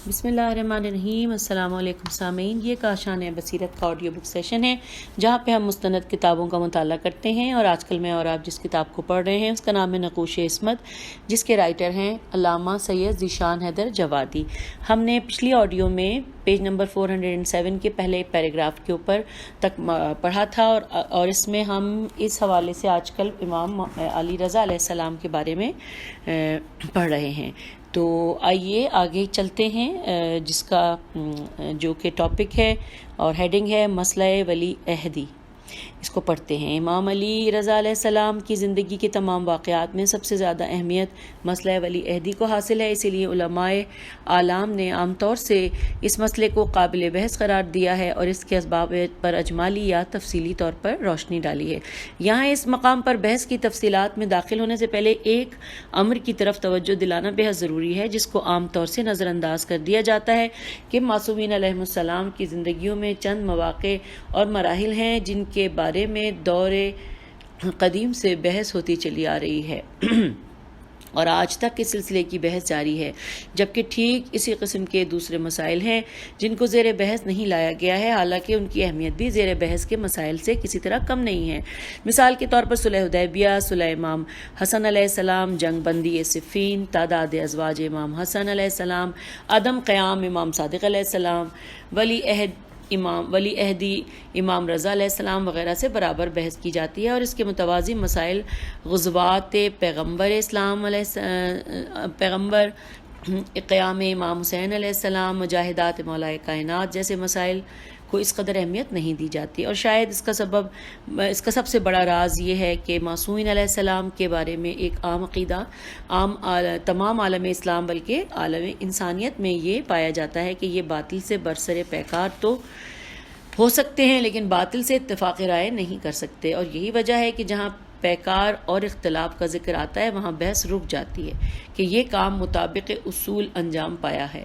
بسم اللہ الرحمن الرحیم۔ السلام علیکم سامعین، یہ کاشان بصیرت کا آڈیو بک سیشن ہے جہاں پہ ہم مستند کتابوں کا مطالعہ کرتے ہیں، اور آج کل میں اور آپ جس کتاب کو پڑھ رہے ہیں اس کا نام ہے نقوش عصمت، جس کے رائٹر ہیں علامہ سید ذیشان حیدر جوادی۔ ہم نے پچھلی آڈیو میں پیج نمبر 407 کے پہلے پیراگراف کے اوپر تک پڑھا تھا، اور اس میں ہم اس حوالے سے آج کل امام علی رضا علیہ السلام کے بارے میں پڑھ رہے ہیں۔ تو آئیے آگے چلتے ہیں، جس کا جو کہ ٹاپک ہے اور ہیڈنگ ہے مسئلہ ولی عہدی۔ اس کو پڑھتے ہیں۔ امام علی رضا علیہ السلام کی زندگی کے تمام واقعات میں سب سے زیادہ اہمیت مسئلہ ولی عہدی کو حاصل ہے، اسی لیے علماء اعلام نے عام طور سے اس مسئلے کو قابل بحث قرار دیا ہے اور اس کے اسباب پر اجمالی یا تفصیلی طور پر روشنی ڈالی ہے۔ یہاں اس مقام پر بحث کی تفصیلات میں داخل ہونے سے پہلے ایک امر کی طرف توجہ دلانا بہت ضروری ہے، جس کو عام طور سے نظر انداز کر دیا جاتا ہے کہ معصومین علیہم السلام کی زندگیوں میں چند مواقع اور مراحل ہیں جن کے بارے میں دور قدیم سے بحث ہوتی چلی آ رہی ہے اور آج تک اس سلسلے کی بحث جاری ہے، جبکہ ٹھیک اسی قسم کے دوسرے مسائل ہیں جن کو زیر بحث نہیں لایا گیا ہے، حالانکہ ان کی اہمیت بھی زیر بحث کے مسائل سے کسی طرح کم نہیں ہے۔ مثال کے طور پر صلح حدیبیہ، صلح امام حسن علیہ السلام، جنگ بندی صفین، تعداد ازواج امام حسن علیہ السلام، عدم قیام امام صادق علیہ السلام، ولی عہدی امام رضا علیہ السلام وغیرہ سے برابر بحث کی جاتی ہے، اور اس کے متوازی مسائل غزوات پیغمبر قیام امام حسین علیہ السلام، مجاہدات مولا کائنات جیسے مسائل کو اس قدر اہمیت نہیں دی جاتی، اور شاید اس کا سب سے بڑا راز یہ ہے کہ معصومین علیہ السلام کے بارے میں ایک عام عقیدہ تمام عالم اسلام بلکہ عالم انسانیت میں یہ پایا جاتا ہے کہ یہ باطل سے برسر پیکار تو ہو سکتے ہیں لیکن باطل سے اتفاق رائے نہیں کر سکتے، اور یہی وجہ ہے کہ جہاں پیکار اور اختلاف کا ذکر آتا ہے وہاں بحث رک جاتی ہے کہ یہ کام مطابق اصول انجام پایا ہے،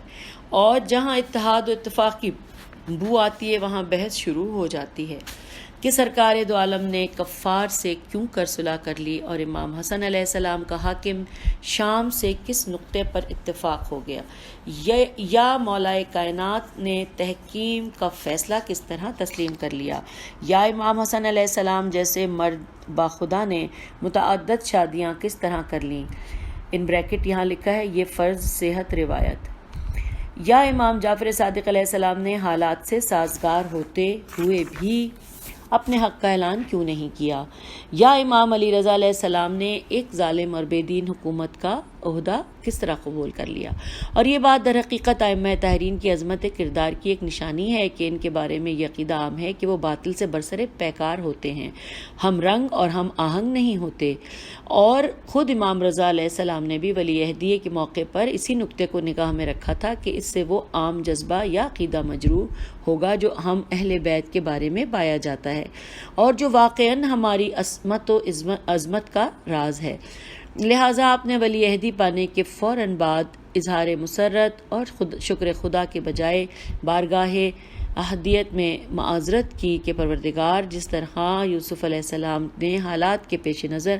اور جہاں اتحاد و اتفاق کی بو آتی ہے وہاں بحث شروع ہو جاتی ہے کہ سرکار دو عالم نے کفار سے کیوں کر صلح کر لی، اور امام حسن علیہ السلام کا حاکم شام سے کس نقطے پر اتفاق ہو گیا، یا مولا کائنات نے تحکیم کا فیصلہ کس طرح تسلیم کر لیا، یا امام حسن علیہ السلام جیسے مرد باخدا نے متعدد شادیاں کس طرح کر لیں، ان بریکٹ یہاں لکھا ہے یہ فرض صحت روایت، یا امام جعفر صادق علیہ السلام نے حالات سے سازگار ہوتے ہوئے بھی اپنے حق کا اعلان کیوں نہیں کیا، یا امام علی رضا علیہ السلام نے ایک ظالم اور بے دین حکومت کا عہدہ کس طرح قبول کر لیا۔ اور یہ بات در حقیقت ائمہ طاہرین کی عظمت کردار کی ایک نشانی ہے کہ ان کے بارے میں یہ عقیدہ عام ہے کہ وہ باطل سے برسر پیکار ہوتے ہیں، ہم رنگ اور ہم آہنگ نہیں ہوتے، اور خود امام رضا علیہ السلام نے بھی ولی عہدیے کے موقع پر اسی نقطے کو نگاہ میں رکھا تھا کہ اس سے وہ عام جذبہ یا عقیدہ مجروح ہوگا جو ہم اہل بیت کے بارے میں پایا جاتا ہے اور جو واقعاً ہماری عصمت و عظمت کا راز ہے۔ لہٰذا آپ نے ولی عہدی پانے کے فوراً بعد اظہار مسرت اور شکر خدا کے بجائے بارگاہ احدیت میں معذرت کی کہ پروردگار جس طرح یوسف علیہ السلام نے حالات کے پیش نظر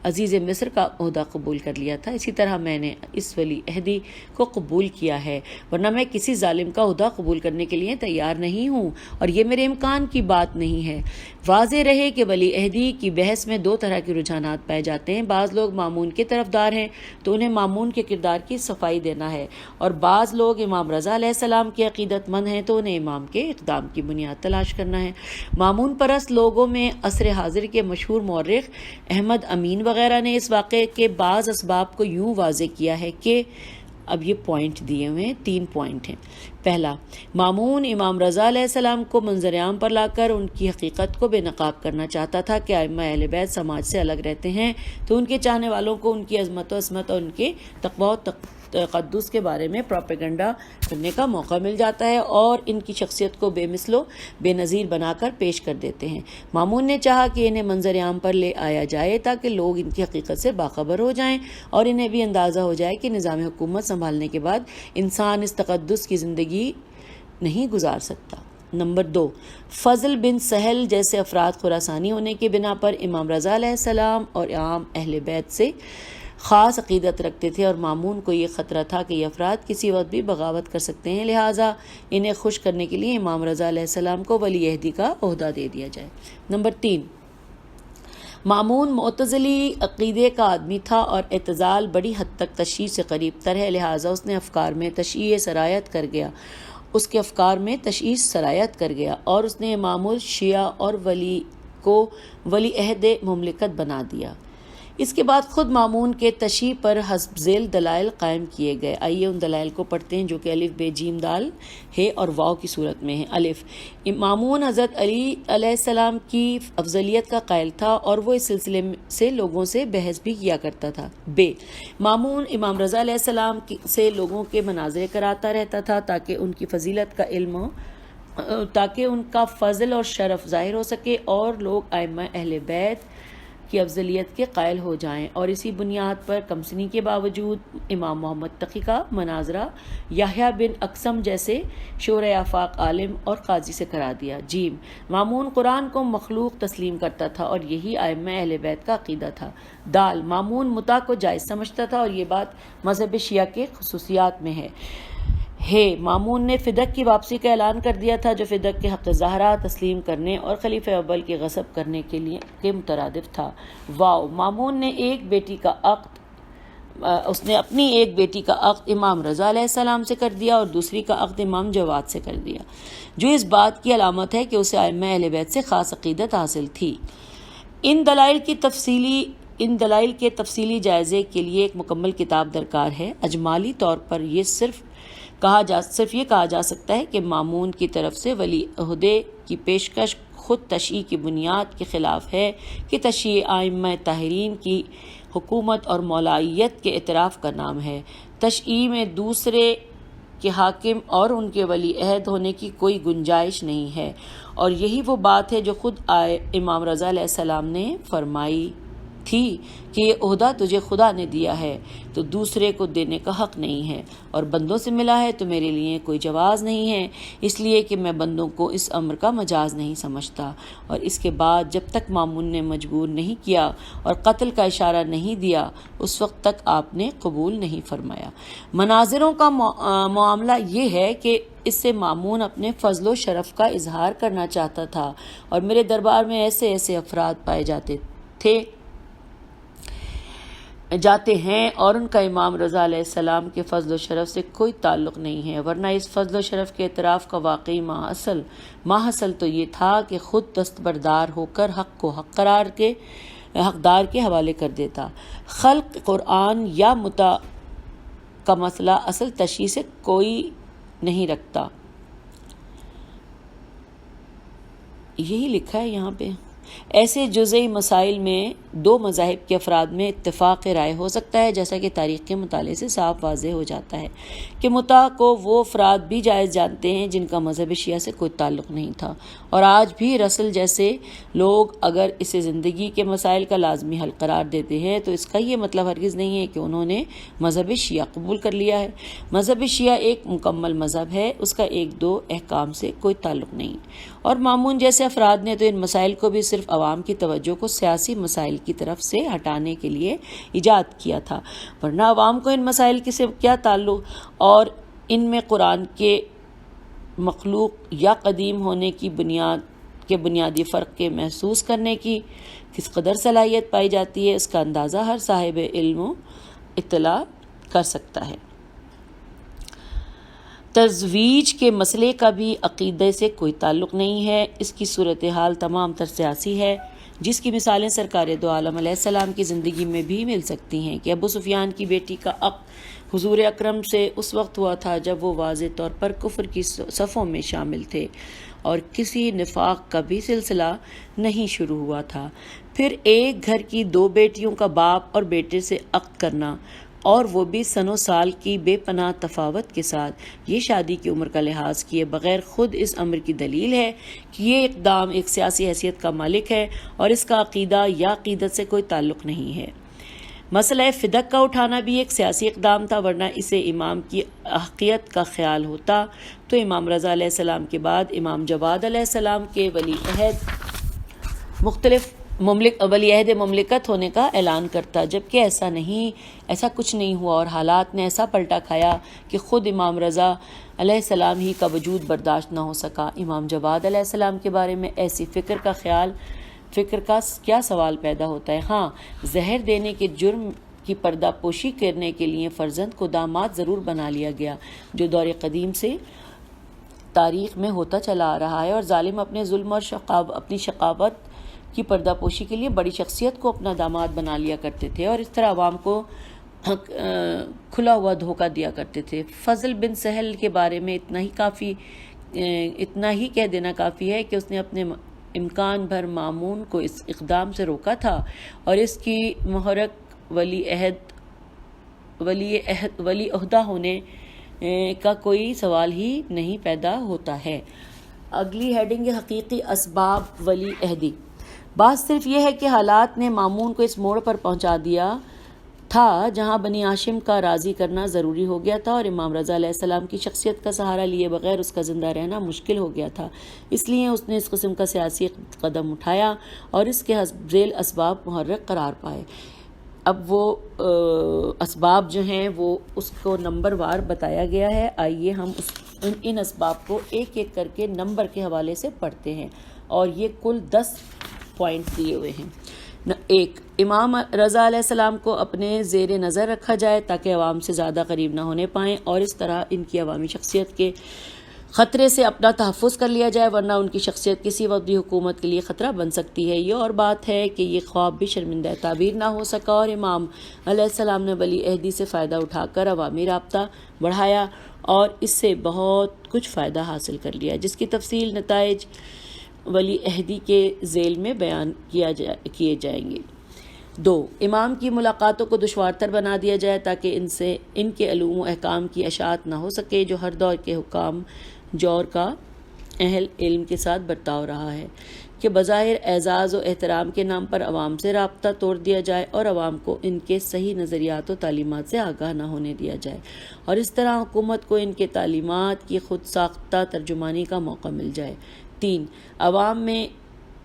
عزیز مصر کا عہدہ قبول کر لیا تھا، اسی طرح میں نے اس ولی عہدی کو قبول کیا ہے، ورنہ میں کسی ظالم کا عہدہ قبول کرنے کے لیے تیار نہیں ہوں اور یہ میرے امکان کی بات نہیں ہے۔ واضح رہے کہ ولی عہدی کی بحث میں دو طرح کے رجحانات پائے جاتے ہیں، بعض لوگ مامون کے طرفدار ہیں تو انہیں مامون کے کردار کی صفائی دینا ہے، اور بعض لوگ امام رضا علیہ السلام کے عقیدت مند ہیں تو انہیں امام کے اقدام کی بنیاد تلاش کرنا ہے۔ مامون پرست لوگوں میں عصر حاضر کے مشہور مورخ احمد امین وغیرہ نے اس واقعے کے بعض اسباب کو یوں واضح کیا ہے کہ اب یہ پوائنٹ دیے ہوئے ہیں، 3 پوائنٹ ہیں۔ پہلا، مامون امام رضا علیہ السلام کو منظر عام پر لا کر ان کی حقیقت کو بے نقاب کرنا چاہتا تھا کہ ائمہ اہل بیت سماج سے الگ رہتے ہیں تو ان کے چاہنے والوں کو ان کی عظمت و عصمت اور ان کے تقویٰ و تقدس کے بارے میں پروپیگنڈا کرنے کا موقع مل جاتا ہے اور ان کی شخصیت کو بے مثل و بے نظیر بنا کر پیش کر دیتے ہیں۔ مامون نے چاہا کہ انہیں منظر عام پر لے آیا جائے تاکہ لوگ ان کی حقیقت سے باخبر ہو جائیں اور انہیں بھی اندازہ ہو جائے کہ نظام حکومت سنبھالنے کے بعد انسان اس تقدس کی زندگی نہیں گزار سکتا۔ نمبر 2، فضل بن سہل جیسے افراد خراسانی ہونے کی بنا پر امام رضا علیہ السلام اور عام اہل بیت سے خاص عقیدت رکھتے تھے، اور مامون کو یہ خطرہ تھا کہ یہ افراد کسی وقت بھی بغاوت کر سکتے ہیں، لہٰذا انہیں خوش کرنے کے لیے امام رضا علیہ السلام کو ولی عہدی کا عہدہ دے دیا جائے۔ نمبر 3، مامون معتزلی عقیدے کا آدمی تھا اور اعتزال بڑی حد تک تشیع سے قریب تر ہے، لہٰذا اس نے افکار میں تشیع سرایت کر گیا اور اس نے امام الشیعہ اور ولی کو ولی عہد مملکت بنا دیا۔ اس کے بعد خود مامون کے تشیع پر حسب ذیل دلائل قائم کیے گئے۔ آئیے ان دلائل کو پڑھتے ہیں جو کہ الف بے جیم دال ہے اور واو کی صورت میں ہیں۔ الف، مامون حضرت علی علیہ السلام کی افضلیت کا قائل تھا اور وہ اس سلسلے سے لوگوں سے بحث بھی کیا کرتا تھا۔ ب، مامون امام رضا علیہ السلام سے لوگوں کے مناظرے کراتا رہتا تھا تاکہ ان کی فضیلت کا علم تاکہ ان کا فضل اور شرف ظاہر ہو سکے اور لوگ ائمہ اہل بیت کی افضلیت کے قائل ہو جائیں، اور اسی بنیاد پر کمسنی کے باوجود امام محمد تقی کا مناظرہ یحییٰ بن اقسم جیسے شورۂ آفاق عالم اور قاضی سے کرا دیا۔ جیم، مامون قرآن کو مخلوق تسلیم کرتا تھا اور یہی ائمہ اہل بیت کا عقیدہ تھا۔ دال، مامون متع کو جائز سمجھتا تھا اور یہ بات مذہب شیعہ کے خصوصیات میں ہے۔ ہے، مامون نے فدق کی واپسی کا اعلان کر دیا تھا جو فدق کے حق زہرا تسلیم کرنے اور خلیفہ اول کے غصب کرنے کے مترادف تھا۔ واو، مامون نے اپنی ایک بیٹی کا عقد امام رضا علیہ السلام سے کر دیا اور دوسری کا عقد امام جواد سے کر دیا، جو اس بات کی علامت ہے کہ اسے ائمہ اہل بیت سے خاص عقیدت حاصل تھی۔ ان دلائل کے تفصیلی جائزے کے لیے ایک مکمل کتاب درکار ہے۔ اجمالی طور پر یہ صرف یہ کہا جا سکتا ہے کہ مامون کی طرف سے ولی عہدے کی پیشکش خود تشیع کی بنیاد کے خلاف ہے کہ تشیع ائمہ طاہرین کی حکومت اور مولائیت کے اعتراف کا نام ہے۔ تشیع میں دوسرے کے حاکم اور ان کے ولی عہد ہونے کی کوئی گنجائش نہیں ہے، اور یہی وہ بات ہے جو خود امام رضا علیہ السلام نے فرمائی تھی کہ یہ عہدہ تجھے خدا نے دیا ہے تو دوسرے کو دینے کا حق نہیں ہے، اور بندوں سے ملا ہے تو میرے لیے کوئی جواز نہیں ہے، اس لیے کہ میں بندوں کو اس امر کا مجاز نہیں سمجھتا۔ اور اس کے بعد جب تک مامون نے مجبور نہیں کیا اور قتل کا اشارہ نہیں دیا اس وقت تک آپ نے قبول نہیں فرمایا۔ مناظروں کا معاملہ یہ ہے کہ اس سے مامون اپنے فضل و شرف کا اظہار کرنا چاہتا تھا، اور میرے دربار میں ایسے افراد پائے جاتے ہیں اور ان کا امام رضا علیہ السلام کے فضل و شرف سے کوئی تعلق نہیں ہے، ورنہ اس فضل و شرف کے اعتراف کا واقعی ماحصل تو یہ تھا کہ خود دستبردار ہو کر حق کو حقدار کے حوالے کر دیتا۔ خلق قرآن یا متع کا مسئلہ اصل تشیع سے کوئی نہیں رکھتا، یہی لکھا ہے یہاں پہ۔ ایسے جزئی مسائل میں دو مذاہب کے افراد میں اتفاق رائے ہو سکتا ہے، جیسا کہ تاریخ کے مطالعے سے صاف واضح ہو جاتا ہے کہ متع کو وہ افراد بھی جائز جانتے ہیں جن کا مذہب شیعہ سے کوئی تعلق نہیں تھا، اور آج بھی رسل جیسے لوگ اگر اسے زندگی کے مسائل کا لازمی حل قرار دیتے ہیں تو اس کا یہ مطلب ہرگز نہیں ہے کہ انہوں نے مذہب شیعہ قبول کر لیا ہے۔ مذہب شیعہ ایک مکمل مذہب ہے، اس کا ایک دو احکام سے کوئی تعلق نہیں، اور مامون جیسے افراد نے تو ان مسائل کو بھی صرف عوام کی توجہ کو سیاسی مسائل کی طرف سے ہٹانے کے لیے ایجاد کیا تھا، ورنہ عوام کو ان مسائل سے کیا تعلق، اور ان میں قرآن کے مخلوق یا قدیم ہونے کی بنیادی فرق کے محسوس کرنے کی کس قدر صلاحیت پائی جاتی ہے، اس کا اندازہ ہر صاحب علم و اطلاع کر سکتا ہے۔ تزویج کے مسئلے کا بھی عقیدے سے کوئی تعلق نہیں ہے، اس کی صورتحال تمام تر سیاسی ہے، جس کی مثالیں سرکار دو عالم علیہ السلام کی زندگی میں بھی مل سکتی ہیں کہ ابو سفیان کی بیٹی کا عقد حضور اکرم سے اس وقت ہوا تھا جب وہ واضح طور پر کفر کی صفوں میں شامل تھے اور کسی نفاق کا بھی سلسلہ نہیں شروع ہوا تھا۔ پھر ایک گھر کی دو بیٹیوں کا باپ اور بیٹے سے عقد کرنا، اور وہ بھی سن و سال کی بے پناہ تفاوت کے ساتھ، یہ شادی کی عمر کا لحاظ کیے بغیر خود اس امر کی دلیل ہے کہ یہ اقدام ایک سیاسی حیثیت کا مالک ہے اور اس کا عقیدہ یا عقیدت سے کوئی تعلق نہیں ہے۔ مسئلہ فدق کا اٹھانا بھی ایک سیاسی اقدام تھا، ورنہ اسے امام کی حقیقت کا خیال ہوتا تو امام رضا علیہ السلام کے بعد امام جواد علیہ السلام کے ولی عہد مختلف ولی عہد مملکت ہونے کا اعلان کرتا، جبکہ ایسا کچھ نہیں ہوا، اور حالات نے ایسا پلٹا کھایا کہ خود امام رضا علیہ السلام ہی کا وجود برداشت نہ ہو سکا۔ امام جواد علیہ السلام کے بارے میں ایسی فکر کا کیا سوال پیدا ہوتا ہے؟ ہاں، زہر دینے کے جرم کی پردہ پوشی کرنے کے لیے فرزند کو داماد ضرور بنا لیا گیا، جو دور قدیم سے تاریخ میں ہوتا چلا آ رہا ہے، اور ظالم اپنے ظلم اور اپنی شقاوت کی پردہ پوشی کے لیے بڑی شخصیت کو اپنا داماد بنا لیا کرتے تھے، اور اس طرح عوام کو کھلا ہوا دھوکہ دیا کرتے تھے۔ فضل بن سہل کے بارے میں اتنا ہی کہہ دینا کافی ہے کہ اس نے اپنے امکان بھر مامون کو اس اقدام سے روکا تھا، اور اس کی محرک ولی عہدہ ہونے کا کوئی سوال ہی نہیں پیدا ہوتا ہے۔ اگلی ہیڈنگ ہے حقیقی اسباب ولی عہدی۔ بات صرف یہ ہے کہ حالات نے مامون کو اس موڑ پر پہنچا دیا تھا جہاں بنی ہاشم کا راضی کرنا ضروری ہو گیا تھا، اور امام رضا علیہ السلام کی شخصیت کا سہارا لیے بغیر اس کا زندہ رہنا مشکل ہو گیا تھا۔ اس لیے اس نے اس قسم کا سیاسی قدم اٹھایا اور اس کے ذیل اسباب محرک قرار پائے۔ اب وہ اسباب جو ہیں وہ اس کو نمبر وار بتایا گیا ہے۔ آئیے ہم ان اسباب کو ایک ایک کر کے نمبر کے حوالے سے پڑھتے ہیں، اور یہ کل 10 پوائنٹ دیے ہوئے ہیں۔ 1، امام رضا علیہ السلام کو اپنے زیر نظر رکھا جائے تاکہ عوام سے زیادہ قریب نہ ہونے پائیں، اور اس طرح ان کی عوامی شخصیت کے خطرے سے اپنا تحفظ کر لیا جائے، ورنہ ان کی شخصیت کسی وقت حکومت کے لیے خطرہ بن سکتی ہے۔ یہ اور بات ہے کہ یہ خواب بھی شرمندہ تعبیر نہ ہو سکا، اور امام علیہ السلام نے ولی عہدی سے فائدہ اٹھا کر عوامی رابطہ بڑھایا اور اس سے بہت کچھ فائدہ حاصل کر لیا، جس کی تفصیل نتائج ولی عہدی کے ذیل میں بیان کیے جائیں گے۔ 2، امام کی ملاقاتوں کو دشوارتر بنا دیا جائے تاکہ ان کے علوم و احکام کی اشاعت نہ ہو سکے، جو ہر دور کے حکام جور کا اہل علم کے ساتھ برتاؤ رہا ہے، کہ بظاہر اعزاز و احترام کے نام پر عوام سے رابطہ توڑ دیا جائے اور عوام کو ان کے صحیح نظریات و تعلیمات سے آگاہ نہ ہونے دیا جائے، اور اس طرح حکومت کو ان کے تعلیمات کی خود ساختہ ترجمانی کا موقع مل جائے۔ 3، عوام میں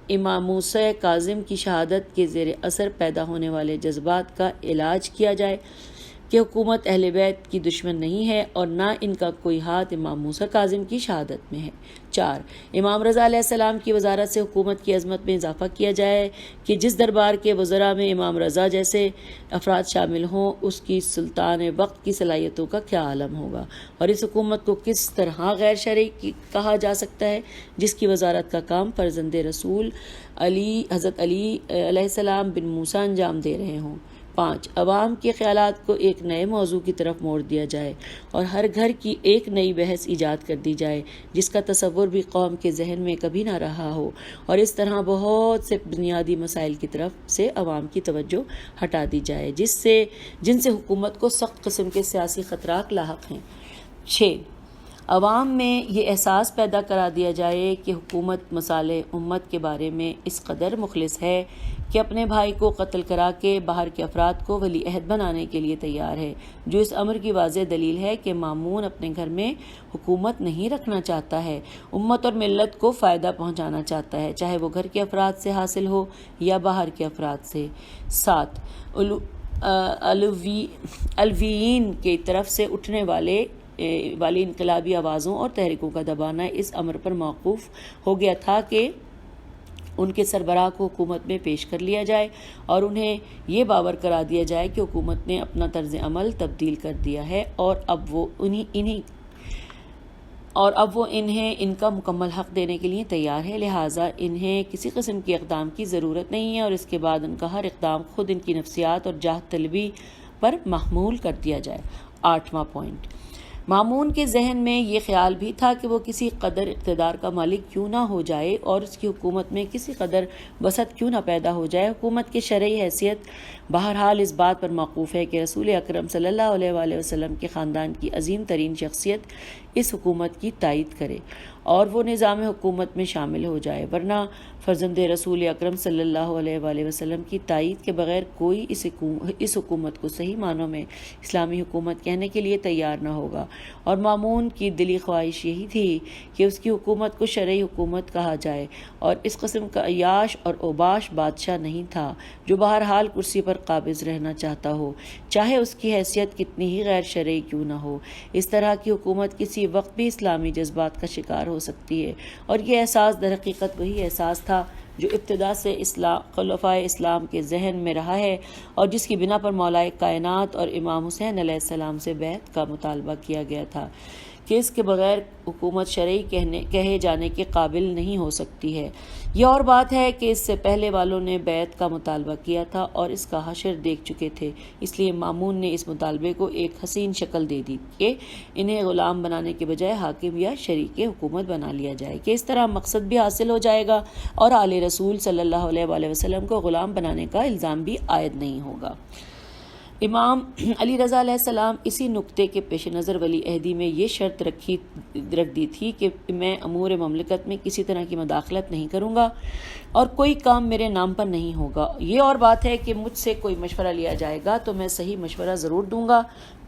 امام موسیٰ کاظم کی شہادت کے زیر اثر پیدا ہونے والے جذبات کا علاج کیا جائے کہ حکومت اہل بیت کی دشمن نہیں ہے اور نہ ان کا کوئی ہاتھ امام موسیٰ کاظم کی شہادت میں ہے۔ 4، امام رضا علیہ السلام کی وزارت سے حکومت کی عظمت میں اضافہ کیا جائے کہ جس دربار کے وزراء میں امام رضا جیسے افراد شامل ہوں، اس کی سلطان وقت کی صلاحیتوں کا کیا عالم ہوگا، اور اس حکومت کو کس طرح غیر شرعی کہا جا سکتا ہے جس کی وزارت کا کام فرزند رسول حضرت علی علیہ السلام بن موسیٰ انجام دے رہے ہوں۔ 5، عوام کے خیالات کو ایک نئے موضوع کی طرف موڑ دیا جائے اور ہر گھر کی ایک نئی بحث ایجاد کر دی جائے جس کا تصور بھی قوم کے ذہن میں کبھی نہ رہا ہو، اور اس طرح بہت سے بنیادی مسائل کی طرف سے عوام کی توجہ ہٹا دی جائے جن سے حکومت کو سخت قسم کے سیاسی خطرات لاحق ہیں۔ 6، عوام میں یہ احساس پیدا کرا دیا جائے کہ حکومت مصالح امت کے بارے میں اس قدر مخلص ہے کہ اپنے بھائی کو قتل کرا کے باہر کے افراد کو ولی عہد بنانے کے لیے تیار ہے، جو اس امر کی واضح دلیل ہے کہ مامون اپنے گھر میں حکومت نہیں رکھنا چاہتا ہے، امت اور ملت کو فائدہ پہنچانا چاہتا ہے، چاہے وہ گھر کے افراد سے حاصل ہو یا باہر کے افراد سے۔ 7، علویین کی طرف سے اٹھنے والی انقلابی آوازوں اور تحریکوں کا دبانا اس امر پر موقوف ہو گیا تھا کہ ان کے سربراہ کو حکومت میں پیش کر لیا جائے اور انہیں یہ باور کرا دیا جائے کہ حکومت نے اپنا طرز عمل تبدیل کر دیا ہے اور اب وہ انہیں ان کا مکمل حق دینے کے لیے تیار ہے، لہٰذا انہیں کسی قسم کے اقدام کی ضرورت نہیں ہے، اور اس کے بعد ان کا ہر اقدام خود ان کی نفسیات اور جاہ طلبی پر محمول کر دیا جائے۔ 8واں پوائنٹ، مامون کے ذہن میں یہ خیال بھی تھا کہ وہ کسی قدر اقتدار کا مالک کیوں نہ ہو جائے اور اس کی حکومت میں کسی قدر وسعت کیوں نہ پیدا ہو جائے، حکومت کی شرعی حیثیت بہرحال اس بات پر موقوف ہے کہ رسول اکرم صلی اللہ علیہ وآلہ وسلم کے خاندان کی عظیم ترین شخصیت اس حکومت کی تائید کرے اور وہ نظام حکومت میں شامل ہو جائے، ورنہ فرزند رسول اکرم صلی اللہ علیہ وآلہ وسلم کی تائید کے بغیر کوئی اس حکومت کو صحیح معنوں میں اسلامی حکومت کہنے کے لیے تیار نہ ہوگا۔ اور مامون کی دلی خواہش یہی تھی کہ اس کی حکومت کو شرعی حکومت کہا جائے، اور اس قسم کا عیاش اور اوباش بادشاہ نہیں تھا جو بہرحال کرسی پر قابض رہنا چاہتا ہو، چاہے اس کی حیثیت کتنی ہی غیر شرعی کیوں نہ ہو۔ اس طرح کی حکومت کسی وقت بھی اسلامی جذبات کا شکار ہو سکتی ہے، اور یہ احساس در حقیقت وہی احساس تھا جو ابتدا سے خلفائے اسلام کے ذہن میں رہا ہے، اور جس کی بنا پر مولا کائنات اور امام حسین علیہ السلام سے بیعت کا مطالبہ کیا گیا تھا کہ اس کے بغیر حکومت شرعی کہے جانے کے قابل نہیں ہو سکتی ہے۔ یہ اور بات ہے کہ اس سے پہلے والوں نے بیعت کا مطالبہ کیا تھا اور اس کا حشر دیکھ چکے تھے، اس لیے مامون نے اس مطالبے کو ایک حسین شکل دے دی کہ انہیں غلام بنانے کے بجائے حاکم یا شریک حکومت بنا لیا جائے، کہ اس طرح مقصد بھی حاصل ہو جائے گا اور آل رسول صلی اللہ علیہ وآلہ وسلم کو غلام بنانے کا الزام بھی عائد نہیں ہوگا۔ امام علی رضا علیہ السلام اسی نکتے کے پیش نظر ولی عہدی میں یہ شرط رکھ دی تھی کہ میں امور مملکت میں کسی طرح کی مداخلت نہیں کروں گا اور کوئی کام میرے نام پر نہیں ہوگا۔ یہ اور بات ہے کہ مجھ سے کوئی مشورہ لیا جائے گا تو میں صحیح مشورہ ضرور دوں گا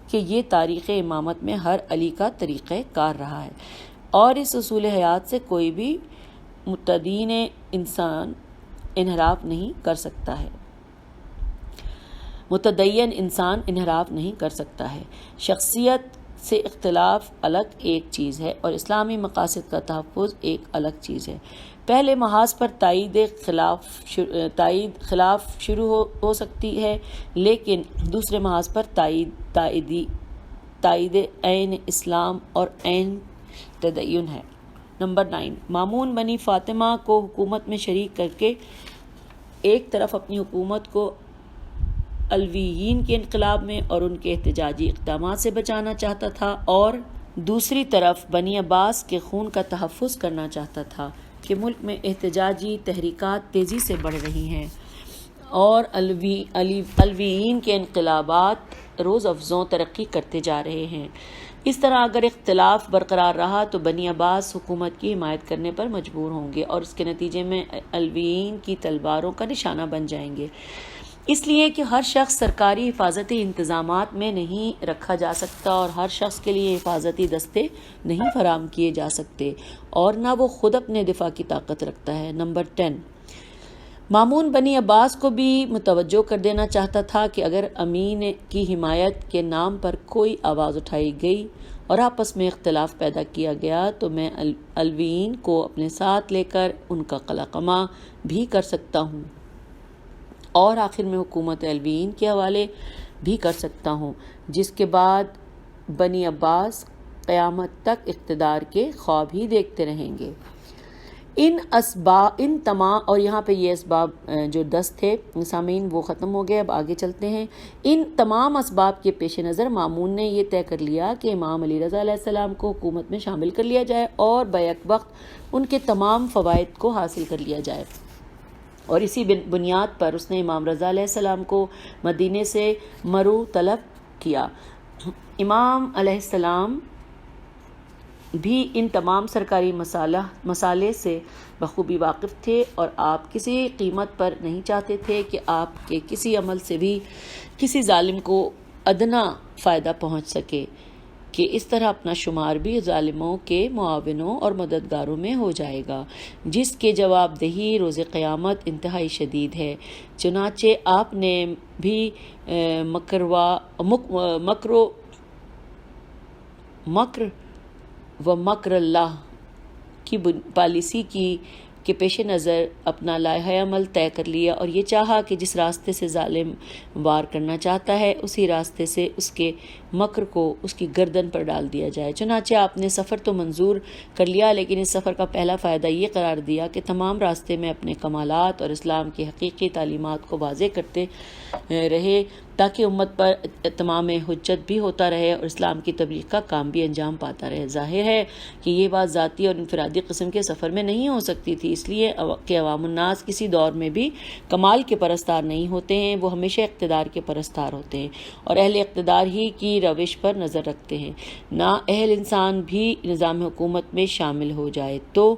کہ یہ تاریخ امامت میں ہر علی کا طریقہ کار رہا ہے، اور اس اصول حیات سے کوئی بھی متدین انسان انحراف نہیں کر سکتا ہے، متدین انسان انحراف نہیں کر سکتا ہے۔ شخصیت سے اختلاف الگ ایک چیز ہے اور اسلامی مقاصد کا تحفظ ایک الگ چیز ہے۔ پہلے محاذ پر تائید خلاف شروع ہو سکتی ہے، لیکن دوسرے محاذ پر تائید عین اسلام اور عین تدین ہے۔ نمبر 9، مامون بنی فاطمہ کو حکومت میں شریک کر کے ایک طرف اپنی حکومت کو علویین کے انقلاب میں اور ان کے احتجاجی اقدامات سے بچانا چاہتا تھا، اور دوسری طرف بنی عباس کے خون کا تحفظ کرنا چاہتا تھا کہ ملک میں احتجاجی تحریکات تیزی سے بڑھ رہی ہیں اور علویین کے انقلابات روز افزوں ترقی کرتے جا رہے ہیں۔ اس طرح اگر اختلاف برقرار رہا تو بنی عباس حکومت کی حمایت کرنے پر مجبور ہوں گے اور اس کے نتیجے میں علویین کی تلواروں کا نشانہ بن جائیں گے، اس لیے کہ ہر شخص سرکاری حفاظتی انتظامات میں نہیں رکھا جا سکتا اور ہر شخص کے لیے حفاظتی دستے نہیں فراہم کیے جا سکتے، اور نہ وہ خود اپنے دفاع کی طاقت رکھتا ہے۔ نمبر 10، مامون بنی عباس کو بھی متوجہ کر دینا چاہتا تھا کہ اگر امین کی حمایت کے نام پر کوئی آواز اٹھائی گئی اور آپس میں اختلاف پیدا کیا گیا تو میں علویین کو اپنے ساتھ لے کر ان کا قلقمہ بھی کر سکتا ہوں اور آخر میں حکومت علویین کے حوالے بھی کر سکتا ہوں، جس کے بعد بنی عباس قیامت تک اقتدار کے خواب ہی دیکھتے رہیں گے۔ ان تمام، اور یہاں پہ یہ اسباب جو 10 تھے سامعین وہ ختم ہو گئے، اب آگے چلتے ہیں۔ ان تمام اسباب کے پیش نظر مامون نے یہ طے کر لیا کہ امام علی رضا علیہ السلام کو حکومت میں شامل کر لیا جائے اور بیک وقت ان کے تمام فوائد کو حاصل کر لیا جائے، اور اسی بنیاد پر اس نے امام رضا علیہ السلام کو مدینے سے مرو طلب کیا۔ امام علیہ السلام بھی ان تمام سرکاری مسالے سے بخوبی واقف تھے اور آپ کسی قیمت پر نہیں چاہتے تھے کہ آپ کے کسی عمل سے بھی کسی ظالم کو ادنا فائدہ پہنچ سکے، کہ اس طرح اپنا شمار بھی ظالموں کے معاونوں اور مددگاروں میں ہو جائے گا، جس کے جواب دہی روز قیامت انتہائی شدید ہے۔ چنانچہ آپ نے بھی مکر اللہ کی پالیسی کے پیش نظر اپنا لائحہ عمل طے کر لیا اور یہ چاہا کہ جس راستے سے ظالم وار کرنا چاہتا ہے اسی راستے سے اس کے مکر کو اس کی گردن پر ڈال دیا جائے۔ چنانچہ آپ نے سفر تو منظور کر لیا، لیکن اس سفر کا پہلا فائدہ یہ قرار دیا کہ تمام راستے میں اپنے کمالات اور اسلام کی حقیقی تعلیمات کو واضح کرتے رہے، تاکہ امت پر اتمام حجت بھی ہوتا رہے اور اسلام کی تبلیغ کا کام بھی انجام پاتا رہے۔ ظاہر ہے کہ یہ بات ذاتی اور انفرادی قسم کے سفر میں نہیں ہو سکتی تھی، اس لیے کہ عوام الناس کسی دور میں بھی کمال کے پرستار نہیں ہوتے ہیں، وہ ہمیشہ اقتدار کے پرستار ہوتے ہیں اور اہل اقتدار ہی کی روش پر نظر رکھتے ہیں۔ نا اہل انسان بھی نظام حکومت میں شامل ہو جائے تو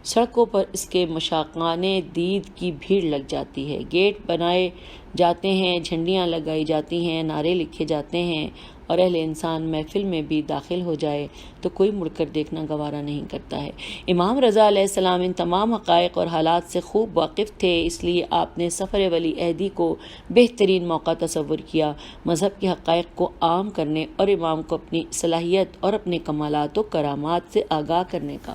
سڑکوں پر اس کے مشاقان دید کی بھیڑ لگ جاتی ہے، گیٹ بنائے جاتے ہیں، جھنڈیاں لگائی جاتی ہیں، نعرے لکھے جاتے ہیں، اور اہل انسان محفل میں بھی داخل ہو جائے تو کوئی مڑ کر دیکھنا گوارا نہیں کرتا ہے۔ امام رضا علیہ السلام ان تمام حقائق اور حالات سے خوب واقف تھے، اس لیے آپ نے سفر ولی عہدی کو بہترین موقع تصور کیا مذہب کے حقائق کو عام کرنے اور امام کو اپنی صلاحیت اور اپنے کمالات و کرامات سے آگاہ کرنے کا۔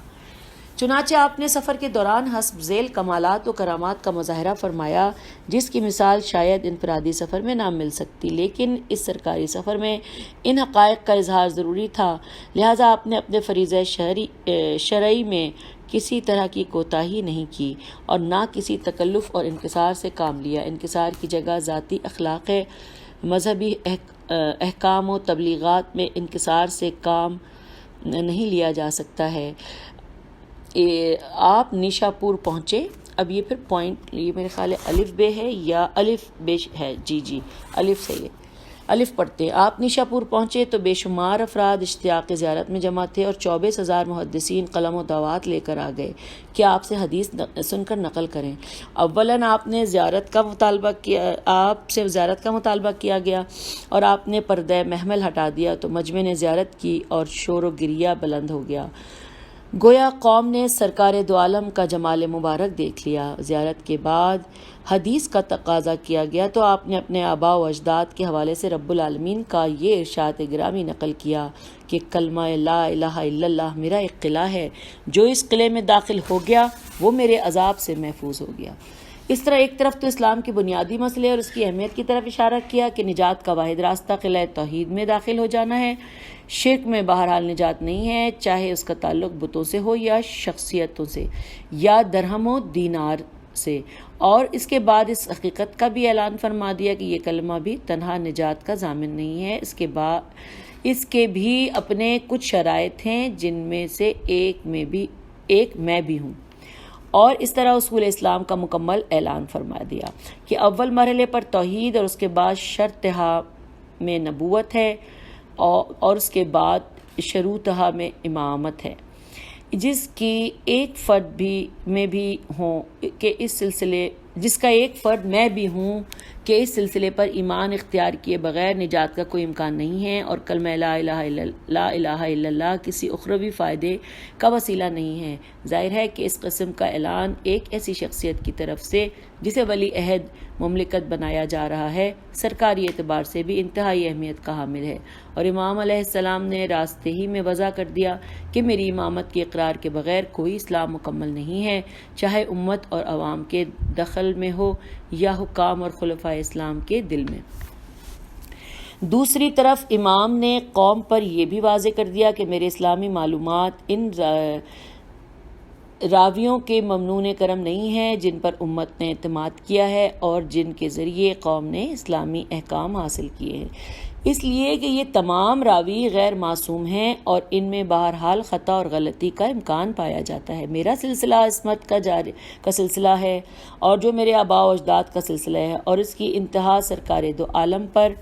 چنانچہ آپ نے سفر کے دوران حسب ذیل کمالات و کرامات کا مظاہرہ فرمایا، جس کی مثال شاید انفرادی سفر میں نہ مل سکتی، لیکن اس سرکاری سفر میں ان حقائق کا اظہار ضروری تھا، لہٰذا آپ نے اپنے فریضہ شرعی میں کسی طرح کی کوتاہی نہیں کی اور نہ کسی تکلف اور انکسار سے کام لیا۔ انکسار کی جگہ ذاتی اخلاق ہے، مذہبی احکام و تبلیغات میں انکسار سے کام نہیں لیا جا سکتا ہے۔ آپ نیشاپور پہنچے، اب یہ پھر پوائنٹ، یہ میرے خیال ہے الف بے ہے یا الف بے ہے، جی الف سے یہ الف پڑھتے ہیں۔ آپ نیشاپور پہنچے تو بے شمار افراد اشتیاق زیارت میں جمع تھے اور 24,000 محدثین قلم و دوات لے کر آ گئے کہ آپ سے حدیث سن کر نقل کریں۔ اولاً آپ سے زیارت کا مطالبہ کیا گیا اور آپ نے پردہ محمل ہٹا دیا تو مجمع نے زیارت کی اور شور و گریہ بلند ہو گیا، گویا قوم نے سرکار دو عالم کا جمال مبارک دیکھ لیا۔ زیارت کے بعد حدیث کا تقاضا کیا گیا تو آپ نے اپنے آباء و اجداد کے حوالے سے رب العالمین کا یہ ارشاد گرامی نقل کیا کہ کلمہ لا الہ الا اللہ میرا ایک قلعہ ہے، جو اس قلعے میں داخل ہو گیا وہ میرے عذاب سے محفوظ ہو گیا۔ اس طرح ایک طرف تو اسلام کی بنیادی مسئلے اور اس کی اہمیت کی طرف اشارہ کیا کہ نجات کا واحد راستہ قلعہ توحید میں داخل ہو جانا ہے، شرک میں بہرحال نجات نہیں ہے، چاہے اس کا تعلق بتوں سے ہو یا شخصیتوں سے یا درہم و دینار سے، اور اس کے بعد اس حقیقت کا بھی اعلان فرما دیا کہ یہ کلمہ بھی تنہا نجات کا ضامن نہیں ہے، اس کے بھی اپنے کچھ شرائط ہیں جن میں سے ایک میں بھی ہوں، اور اس طرح اصول اسلام کا مکمل اعلان فرما دیا کہ اول مرحلے پر توحید اور اس کے بعد شرطہا میں نبوت ہے اور اس کے بعد شروطہا میں امامت ہے، جس کا ایک فرد میں بھی ہوں کہ اس سلسلے پر ایمان اختیار کیے بغیر نجات کا کوئی امکان نہیں ہے، اور کلمہ لا الہ الا اللہ کسی اخروی فائدے کا وسیلہ نہیں ہے۔ ظاہر ہے کہ اس قسم کا اعلان ایک ایسی شخصیت کی طرف سے جسے ولی عہد مملکت بنایا جا رہا ہے، سرکاری اعتبار سے بھی انتہائی اہمیت کا حامل ہے، اور امام علیہ السلام نے راستے ہی میں وضع کر دیا کہ میری امامت کے اقرار کے بغیر کوئی اسلام مکمل نہیں ہے، چاہے امت اور عوام کے دخل میں ہو یا حکام اور خلفائے اسلام کے دل میں۔ دوسری طرف امام نے قوم پر یہ بھی واضح کر دیا کہ میرے اسلامی معلومات ان راویوں کے ممنون کرم نہیں ہیں جن پر امت نے اعتماد کیا ہے اور جن کے ذریعے قوم نے اسلامی احکام حاصل کیے ہیں، اس لیے کہ یہ تمام راوی غیر معصوم ہیں اور ان میں بہرحال خطا اور غلطی کا امکان پایا جاتا ہے۔ میرا سلسلہ عصمت کا سلسلہ ہے اور جو میرے آباء و اجداد کا سلسلہ ہے، اور اس کی انتہا سرکار دو عالم پر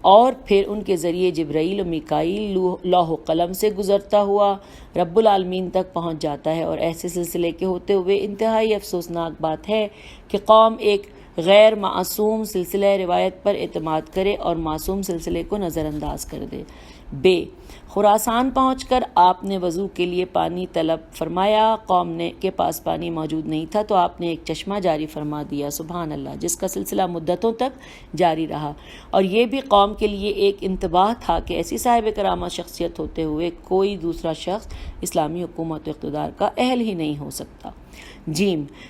اور پھر ان کے ذریعے جبرائیل و میکائیل لوح و قلم سے گزرتا ہوا رب العالمین تک پہنچ جاتا ہے، اور ایسے سلسلے کے ہوتے ہوئے انتہائی افسوسناک بات ہے کہ قوم ایک غیر معصوم سلسلہ روایت پر اعتماد کرے اور معصوم سلسلے کو نظر انداز کر دے۔ خراسان پہنچ کر آپ نے وضو کے لیے پانی طلب فرمایا، قوم کے پاس پانی موجود نہیں تھا تو آپ نے ایک چشمہ جاری فرما دیا، سبحان اللہ، جس کا سلسلہ مدتوں تک جاری رہا، اور یہ بھی قوم کے لیے ایک انتباہ تھا کہ ایسی صاحب کرامت شخصیت ہوتے ہوئے کوئی دوسرا شخص اسلامی حکومت و اقتدار کا اہل ہی نہیں ہو سکتا۔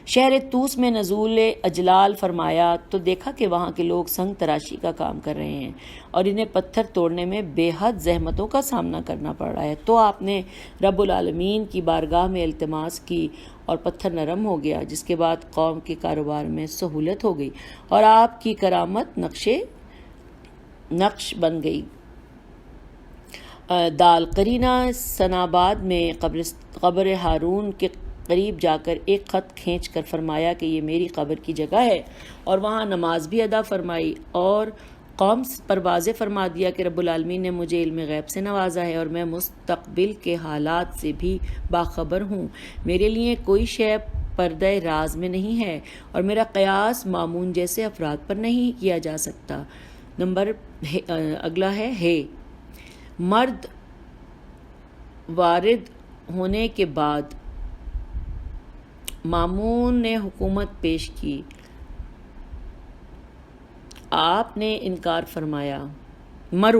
شہر طوس میں نزول اجلال فرمایا تو دیکھا کہ وہاں کے لوگ سنگ تراشی کا کام کر رہے ہیں اور انہیں پتھر توڑنے میں بے حد زحمتوں کا سامنا کرنا پڑ رہا ہے، تو آپ نے رب العالمین کی بارگاہ میں التماس کی اور پتھر نرم ہو گیا، جس کے بعد قوم کے کاروبار میں سہولت ہو گئی اور آپ کی کرامت نقشے نقش بن گئی۔ دال قرینہ سناباد میں قبر ہارون کے قریب جا کر ایک خط کھینچ کر فرمایا کہ یہ میری قبر کی جگہ ہے، اور وہاں نماز بھی ادا فرمائی، اور قوم پر واضح فرما دیا کہ رب العالمین نے مجھے علم غیب سے نوازا ہے اور میں مستقبل کے حالات سے بھی باخبر ہوں۔ میرے لیے کوئی شے پردہ راز میں نہیں ہے، اور میرا قیاس مامون جیسے افراد پر نہیں کیا جا سکتا۔ اگلا ہے مرد وارد ہونے کے بعد مامون نے حکومت پیش کی، آپ نے انکار فرمایا۔ میں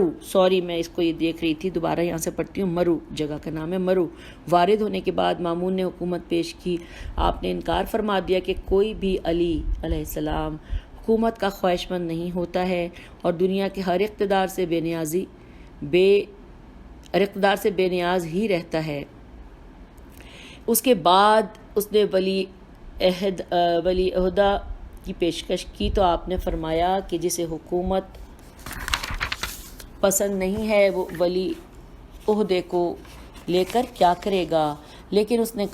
اس کو یہ دیکھ رہی تھی، دوبارہ یہاں سے پڑھتی ہوں۔ مرو جگہ کا نام ہے، مرو وارد ہونے کے بعد مامون نے حکومت پیش کی، آپ نے انکار فرما دیا کہ کوئی بھی علی علیہ السلام حکومت کا خواہش مند نہیں ہوتا ہے، اور دنیا کے ہر اقتدار سے بے نیاز ہی رہتا ہے۔ اس کے بعد اس نے ولی عہدہ کی پیشکش کی تو آپ نے فرمایا کہ جسے حکومت پسند نہیں ہے وہ ولی عہدے کو لے کر کیا کرے گا، لیکن اس نے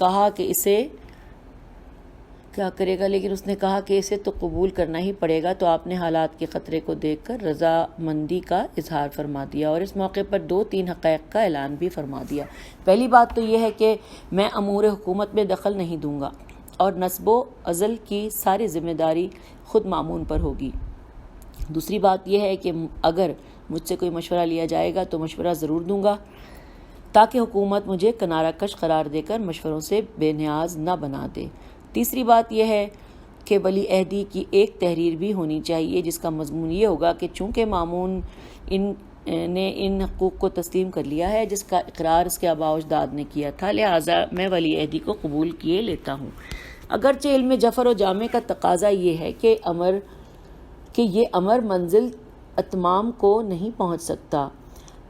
کہا کہ اسے تو قبول کرنا ہی پڑے گا۔ تو آپ نے حالات کے خطرے کو دیکھ کر رضامندی کا اظہار فرما دیا، اور اس موقع پر 2-3 حقائق کا اعلان بھی فرما دیا۔ پہلی بات تو یہ ہے کہ میں امور حکومت میں دخل نہیں دوں گا، اور نسب و ازل کی ساری ذمہ داری خود مامون پر ہوگی۔ دوسری بات یہ ہے کہ اگر مجھ سے کوئی مشورہ لیا جائے گا تو مشورہ ضرور دوں گا، تاکہ حکومت مجھے کنارہ کش قرار دے کر مشوروں سے بے نیاز نہ بنا دے۔ تیسری بات یہ ہے کہ ولی عہدی کی ایک تحریر بھی ہونی چاہیے جس کا مضمون یہ ہوگا کہ چونکہ مامون نے ان حقوق کو تسلیم کر لیا ہے جس کا اقرار اس کے آباء و اجداد نے کیا تھا، لہٰذا میں ولی عہدی کو قبول کیے لیتا ہوں۔ اگرچہ علم جفر و جامع کا تقاضا یہ ہے کہ یہ امر منزل اتمام کو نہیں پہنچ سکتا،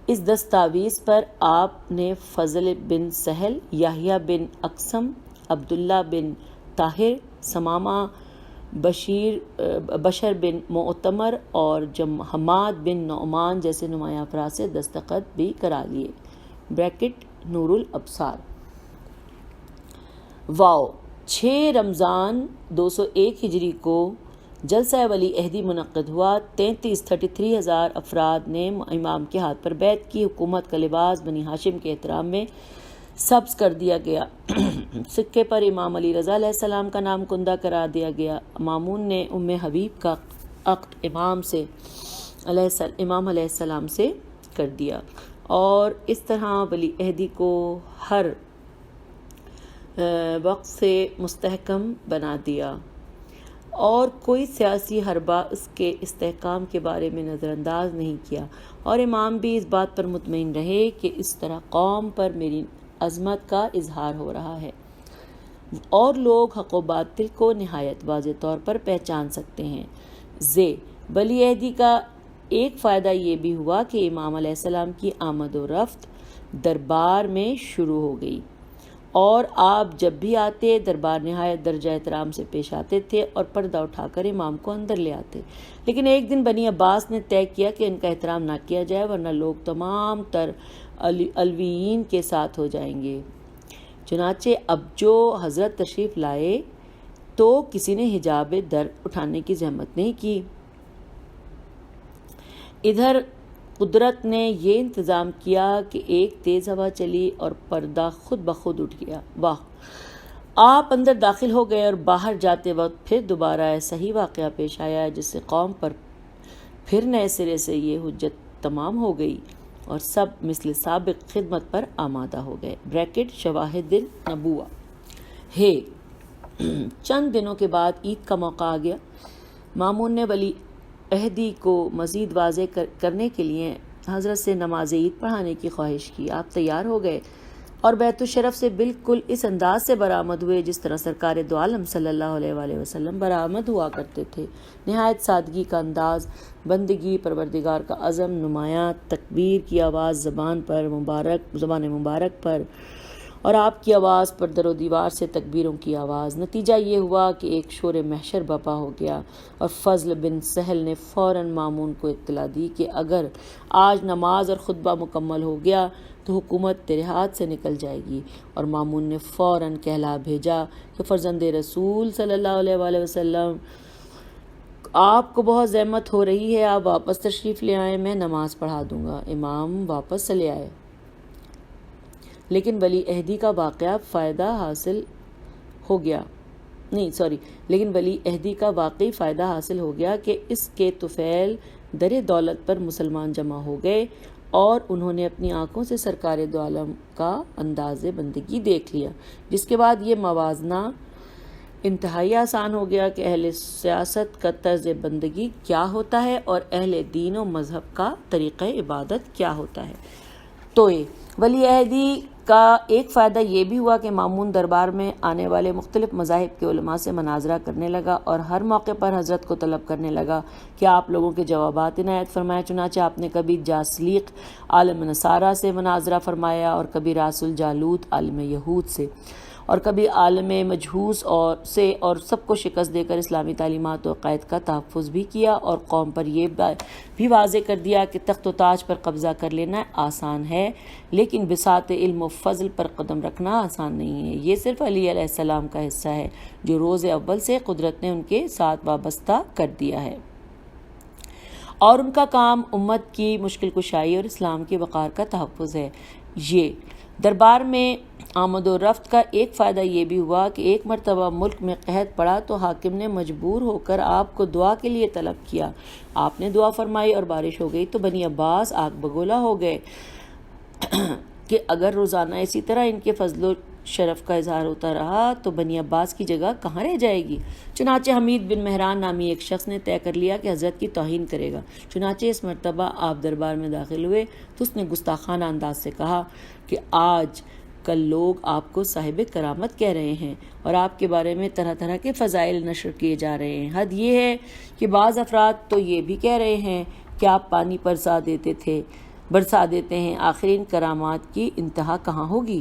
اس دستاویز پر آپ نے فضل بن سہل، یحییٰ بن اقسم، عبداللہ بن طاہر، ثمامہ بشر بن معتمر اور حماد بن نعمان جیسے نمایاں افراد سے دستخط بھی کرا لیے۔ نور الابصار۔ 6 رمضان 201 ہجری کو جلسہ ولی عہدی منعقد ہوا۔ 33,000 افراد نے امام کے ہاتھ پر بیعت کی۔ حکومت کا لباس بنی ہاشم کے احترام میں سبز کر دیا گیا، سکے پر امام علی رضا علیہ السلام کا نام کندہ کرا دیا گیا۔ مامون نے ام حبیب کا عقد امام علیہ السلام سے کر دیا، اور اس طرح ولی عہدی کو ہر وقت سے مستحکم بنا دیا، اور کوئی سیاسی حربہ اس کے استحکام کے بارے میں نظر انداز نہیں کیا، اور امام بھی اس بات پر مطمئن رہے کہ اس طرح قوم پر میری عظمت کا اظہار ہو رہا ہے، اور لوگ حق و باطل کو نہایت واضح طور پر پہچان سکتے ہیں۔ ولی عہدی کا ایک فائدہ یہ بھی ہوا کہ امام علیہ السلام کی آمد و رفت دربار میں شروع ہو گئی، اور آپ جب بھی آتے دربار نہایت درجہ احترام سے پیش آتے تھے اور پردہ اٹھا کر امام کو اندر لے آتے۔ لیکن ایک دن بنی عباس نے طے کیا کہ ان کا احترام نہ کیا جائے ورنہ لوگ تمام تر علویین کے ساتھ ہو جائیں گے۔ چنانچہ اب جو حضرت تشریف لائے تو کسی نے حجاب در اٹھانے کی زحمت نہیں کی۔ ادھر قدرت نے یہ انتظام کیا کہ ایک تیز ہوا چلی اور پردہ خود بخود اٹھ گیا۔ آپ اندر داخل ہو گئے اور باہر جاتے وقت پھر دوبارہ ایسا ہی واقعہ پیش آیا، جس سے قوم پر پھر نئے سرے سے یہ حجت تمام ہو گئی اور سب مثل سابق خدمت پر آمادہ ہو گئے۔ شواہد النبوہ۔ چند دنوں کے بعد عید کا موقع آ گیا۔ مامون نے ولی عہدی کو مزید واضح کرنے کے لیے حضرت سے نماز عید پڑھانے کی خواہش کی۔ آپ تیار ہو گئے اور بیت الشرف سے بالکل اس انداز سے برآمد ہوئے جس طرح سرکار دو عالم صلی اللہ علیہ وآلہ وسلم برآمد ہوا کرتے تھے۔ نہایت سادگی کا انداز، بندگی پروردگار کا عزم، نمایاں تکبیر کی آواز زبان مبارک پر، اور آپ کی آواز پر در و دیوار سے تکبیروں کی آواز۔ نتیجہ یہ ہوا کہ ایک شور محشر برپا ہو گیا اور فضل بن سہل نے فوراً مامون کو اطلاع دی کہ اگر آج نماز اور خطبہ مکمل ہو گیا تو حکومت تیرے ہاتھ سے نکل جائے گی۔ اور مامون نے فوراً کہلا بھیجا کہ فرزند رسول صلی اللہ علیہ وآلہ وسلم، آپ کو بہت زحمت ہو رہی ہے، آپ واپس تشریف لے آئیں، میں نماز پڑھا دوں گا۔ امام واپس چلے آئے، لیکن ولی عہدی کا واقعہ فائدہ حاصل ہو گیا لیکن ولی عہدی کا واقعی فائدہ حاصل ہو گیا کہ اس کے طفیل در دولت پر مسلمان جمع ہو گئے اور انہوں نے اپنی آنکھوں سے سرکار دو عالم کا انداز بندگی دیکھ لیا، جس کے بعد یہ موازنہ انتہائی آسان ہو گیا کہ اہل سیاست کا طرز بندگی کیا ہوتا ہے اور اہل دین و مذہب کا طریقہ عبادت کیا ہوتا ہے۔ تو ولی عہدی کا ایک فائدہ یہ بھی ہوا کہ مامون دربار میں آنے والے مختلف مذاہب کے علماء سے مناظرہ کرنے لگا اور ہر موقع پر حضرت کو طلب کرنے لگا کہ آپ لوگوں کے جوابات عنایت فرمائیں۔ چنانچہ آپ نے کبھی جاسلیق عالم نصارہ سے مناظرہ فرمایا اور کبھی راس الجالوت عالم یہود سے اور کبھی عالم مجوس اور سب کو شکست دے کر اسلامی تعلیمات و عقائد کا تحفظ بھی کیا اور قوم پر یہ بھی واضح کر دیا کہ تخت و تاج پر قبضہ کر لینا آسان ہے لیکن بساط علم و فضل پر قدم رکھنا آسان نہیں ہے۔ یہ صرف علی علیہ السلام کا حصہ ہے جو روز اول سے قدرت نے ان کے ساتھ وابستہ کر دیا ہے، اور ان کا کام امت کی مشکل کشائی اور اسلام کی وقار کا تحفظ ہے۔ یہ دربار میں آمد و رفت کا ایک فائدہ یہ بھی ہوا کہ ایک مرتبہ ملک میں قحط پڑا تو حاکم نے مجبور ہو کر آپ کو دعا کے لیے طلب کیا۔ آپ نے دعا فرمائی اور بارش ہو گئی تو بنی عباس آگ بگولا ہو گئے کہ اگر روزانہ اسی طرح ان کے فضل و شرف کا اظہار ہوتا رہا تو بنی عباس کی جگہ کہاں رہ جائے گی۔ چنانچہ حمید بن مہران نامی ایک شخص نے طے کر لیا کہ حضرت کی توہین کرے گا۔ چنانچہ اس مرتبہ آپ دربار میں داخل ہوئے تو اس نے گستاخانہ انداز سے کہا کہ آج کل لوگ آپ کو صاحب کرامت کہہ رہے ہیں اور آپ کے بارے میں طرح طرح کے فضائل نشر کیے جا رہے ہیں۔ حد یہ ہے کہ بعض افراد تو یہ بھی کہہ رہے ہیں کہ آپ پانی برسا دیتے ہیں، آخر ان کرامات کی انتہا کہاں ہوگی؟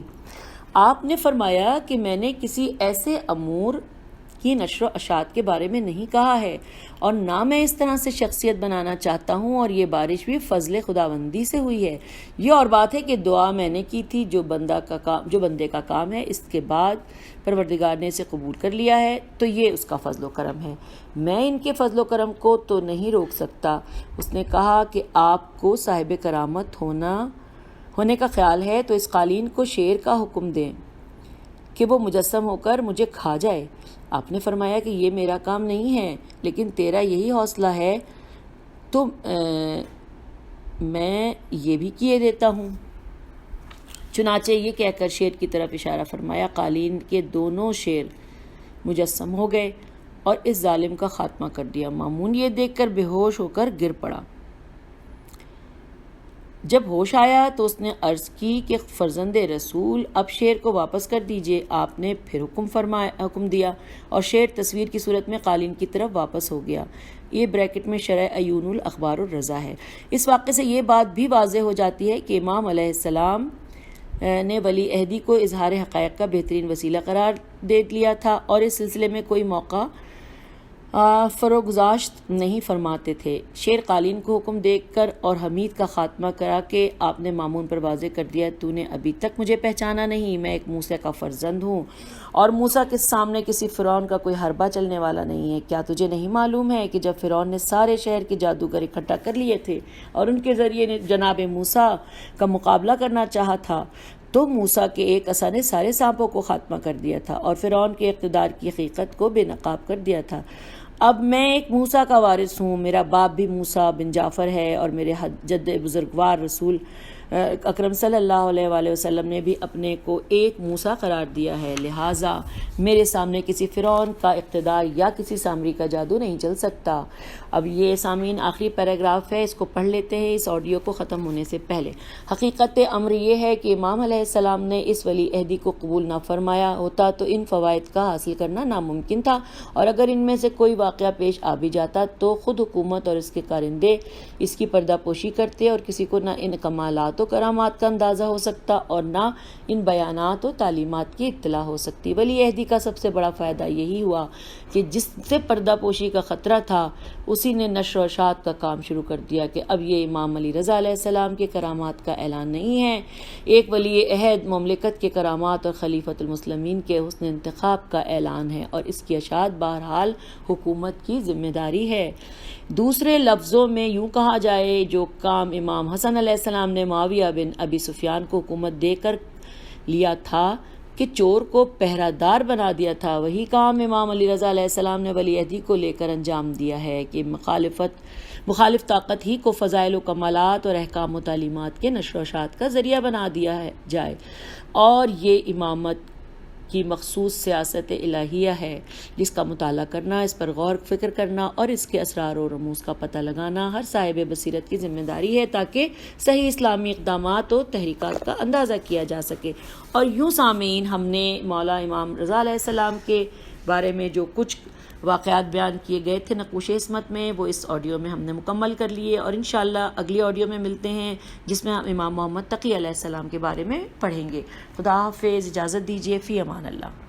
آپ نے فرمایا کہ میں نے کسی ایسے امور کی نشر و اشاعت کے بارے میں نہیں کہا ہے اور نہ میں اس طرح سے شخصیت بنانا چاہتا ہوں، اور یہ بارش بھی فضل خداوندی سے ہوئی ہے۔ یہ اور بات ہے کہ دعا میں نے کی تھی جو بندے کا کام ہے، اس کے بعد پروردگار نے اسے قبول کر لیا ہے تو یہ اس کا فضل و کرم ہے، میں ان کے فضل و کرم کو تو نہیں روک سکتا۔ اس نے کہا کہ آپ کو صاحب کرامت ہونے کا خیال ہے تو اس قالین کو شیر کا حکم دیں کہ وہ مجسم ہو کر مجھے کھا جائے۔ آپ نے فرمایا کہ یہ میرا کام نہیں ہے، لیکن تیرا یہی حوصلہ ہے تو میں یہ بھی کیے دیتا ہوں۔ چنانچہ یہ کہہ کر شیر کی طرف اشارہ فرمایا، قالین کے دونوں شیر مجسم ہو گئے اور اس ظالم کا خاتمہ کر دیا۔ مامون یہ دیکھ کر بے ہوش ہو کر گر پڑا۔ جب ہوش آیا تو اس نے عرض کی کہ فرزند رسول اب شیر کو واپس کر دیجئے۔ آپ نے پھر حکم دیا اور شیر تصویر کی صورت میں قالین کی طرف واپس ہو گیا۔ یہ بریکٹ میں شرح عیون الاخبار الرضا ہے۔ اس واقعے سے یہ بات بھی واضح ہو جاتی ہے کہ امام علیہ السلام نے ولی عہدی کو اظہار حقائق کا بہترین وسیلہ قرار دے لیا تھا اور اس سلسلے میں کوئی موقع فروگزاشت نہیں فرماتے تھے۔ شیر قالین کو حکم دے کر اور حمید کا خاتمہ کرا کے آپ نے مامون پر واضح کر دیا، تو نے ابھی تک مجھے پہچانا نہیں، میں ایک موسیٰ کا فرزند ہوں اور موسیٰ کے سامنے کسی فرعون کا کوئی حربہ چلنے والا نہیں ہے۔ کیا تجھے نہیں معلوم ہے کہ جب فرعون نے سارے شہر کے جادوگر اکٹھا کر لیے تھے اور ان کے ذریعے جناب موسیٰ کا مقابلہ کرنا چاہا تھا تو موسیٰ کے ایک عصا نے سارے سانپوں کو خاتمہ کر دیا تھا اور فرعون کے اقتدار کی حقیقت کو بے نقاب کر دیا تھا۔ اب میں ایک موسیٰ کا وارث ہوں، میرا باپ بھی موسیٰ بن جعفر ہے اور میرے جد بزرگوار رسول اکرم صلی اللہ علیہ وآلہ وسلم نے بھی اپنے کو ایک موسیٰ قرار دیا ہے، لہٰذا میرے سامنے کسی فرعون کا اقتدار یا کسی سامری کا جادو نہیں چل سکتا۔ اب یہ سامعین آخری پیراگراف ہے، اس کو پڑھ لیتے ہیں اس آڈیو کو ختم ہونے سے پہلے۔ حقیقت امر یہ ہے کہ امام علیہ السلام نے اس ولی عہدی کو قبول نہ فرمایا ہوتا تو ان فوائد کا حاصل کرنا ناممکن تھا، اور اگر ان میں سے کوئی واقعہ پیش آ بھی جاتا تو خود حکومت اور اس کے کارندے اس کی پردہ پوشی کرتے اور کسی کو نہ ان کمالات معجزات و کرامات کا اندازہ ہو سکتا اور نہ ان بیانات و تعلیمات کی اطلاع ہو سکتی۔ ولی عہدی کا سب سے بڑا فائدہ یہی ہوا کہ جس سے پردہ پوشی کا خطرہ تھا اسی نے نشر و اشاعت کا کام شروع کر دیا کہ اب یہ امام علی رضا علیہ السلام کے کرامات کا اعلان نہیں ہے، ایک ولی عہد مملکت کے کرامات اور خلیفۃ المسلمین کے حسن انتخاب کا اعلان ہے، اور اس کی اشاعت بہرحال حکومت کی ذمہ داری ہے۔ دوسرے لفظوں میں یوں کہا جائے، جو کام امام حسن علیہ السلام نے معاویہ بن ابی سفیان کو حکومت دے کر لیا تھا کہ چور کو پہرہ دار بنا دیا تھا، وہی کام امام علی رضا علیہ السلام نے ولی عہدی کو لے کر انجام دیا ہے کہ مخالف طاقت ہی کو فضائل و کمالات اور احکام و تعلیمات کے نشر و اشاعت کا ذریعہ بنا دیا جائے، اور یہ امامت کی مخصوص سیاست الہیہ ہے جس کا مطالعہ کرنا، اس پر غور فکر کرنا اور اس کے اسرار و رموز کا پتہ لگانا ہر صاحب بصیرت کی ذمہ داری ہے، تاکہ صحیح اسلامی اقدامات و تحریکات کا اندازہ کیا جا سکے۔ اور یوں سامعین، ہم نے مولا امام رضا علیہ السلام کے بارے میں جو کچھ واقعات بیان کیے گئے تھے نقوش عصمت میں، وہ اس آڈیو میں ہم نے مکمل کر لیے، اور انشاءاللہ اگلی آڈیو میں ملتے ہیں جس میں ہم امام محمد تقی علیہ السلام کے بارے میں پڑھیں گے۔ خدا حافظ، اجازت دیجیے، فی امان اللہ۔